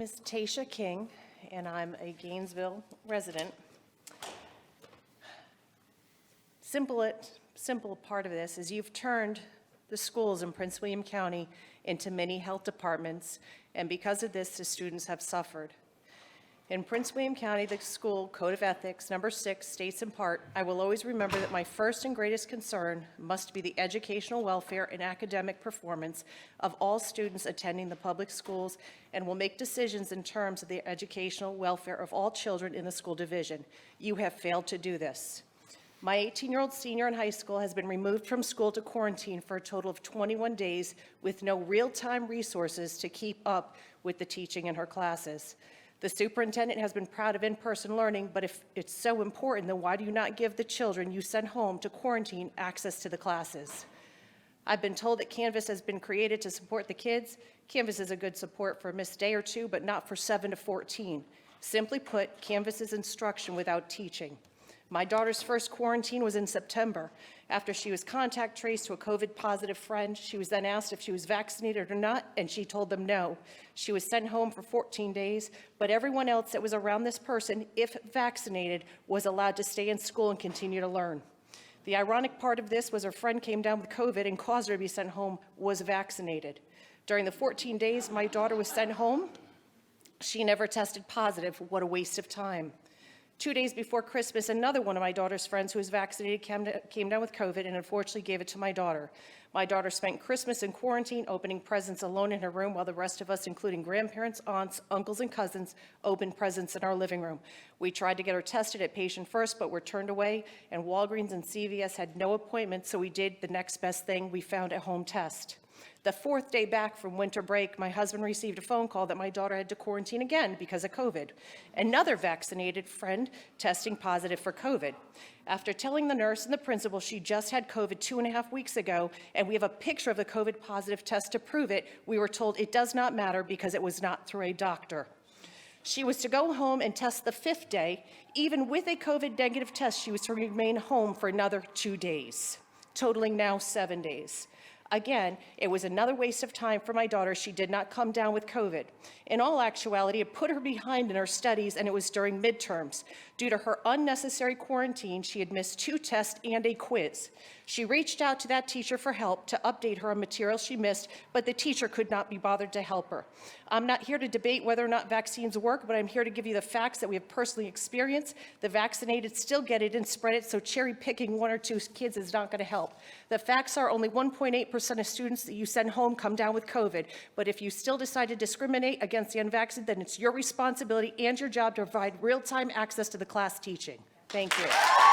Ms. Tasha King, and I'm a Gainesville resident. Simple part of this is you've turned the schools in Prince William County into mini health departments, and because of this, the students have suffered. In Prince William County, the school code of ethics, number 6, states in part, I will always remember that my first and greatest concern must be the educational welfare and academic performance of all students attending the public schools, and will make decisions in terms of the educational welfare of all children in the school division. You have failed to do this. My 18-year-old senior in high school has been removed from school to quarantine for a total of 21 days with no real-time resources to keep up with the teaching in her classes. The superintendent has been proud of in-person learning, but if it's so important, then why do you not give the children you send home to quarantine access to the classes? I've been told that Canvas has been created to support the kids. Canvas is a good support for a missed day or two, but not for 7 to 14. Simply put, Canvas is instruction without teaching. My daughter's first quarantine was in September. After she was contact traced to a COVID-positive friend, she was then asked if she was vaccinated or not, and she told them no. She was sent home for 14 days, but everyone else that was around this person, if vaccinated, was allowed to stay in school and continue to learn. The ironic part of this was her friend came down with COVID and caused her to be sent home, was vaccinated. During the 14 days my daughter was sent home, she never tested positive. What a waste of time. 2 days before Christmas, another one of my daughter's friends who was vaccinated came down with COVID and unfortunately gave it to my daughter. My daughter spent Christmas in quarantine, opening presents alone in her room, while the rest of us, including grandparents, aunts, uncles, and cousins, opened presents in our living room. We tried to get her tested at Patient First, but were turned away, and Walgreens and CVS had no appointments, so we did the next best thing. We found a home test. The 4th day back from winter break, my husband received a phone call that my daughter had to quarantine again because of COVID. Another vaccinated friend testing positive for COVID. After telling the nurse and the principal she just had COVID 2.5 weeks ago, and we have a picture of the COVID positive test to prove it, we were told it does not matter because it was not through a doctor. She was to go home and test the 5th day. Even with a COVID negative test, she was to remain home for another 2 days, totaling now 7 days. Again, it was another waste of time for my daughter. She did not come down with COVID. In all actuality, it put her behind in her studies, and it was during midterms. Due to her unnecessary quarantine, she had missed 2 tests and a quiz. She reached out to that teacher for help to update her on materials she missed, but the teacher could not be bothered to help her. I'm not here to debate whether or not vaccines work, but I'm here to give you the facts that we have personally experienced. The vaccinated still get it and spread it, so cherry picking 1 or 2 kids is not going to help. The facts are only 1.8% of students that you send home come down with COVID, but if you still decide to discriminate against the unvaccinated, then it's your responsibility and your job to provide real-time access to the class teaching. Thank you.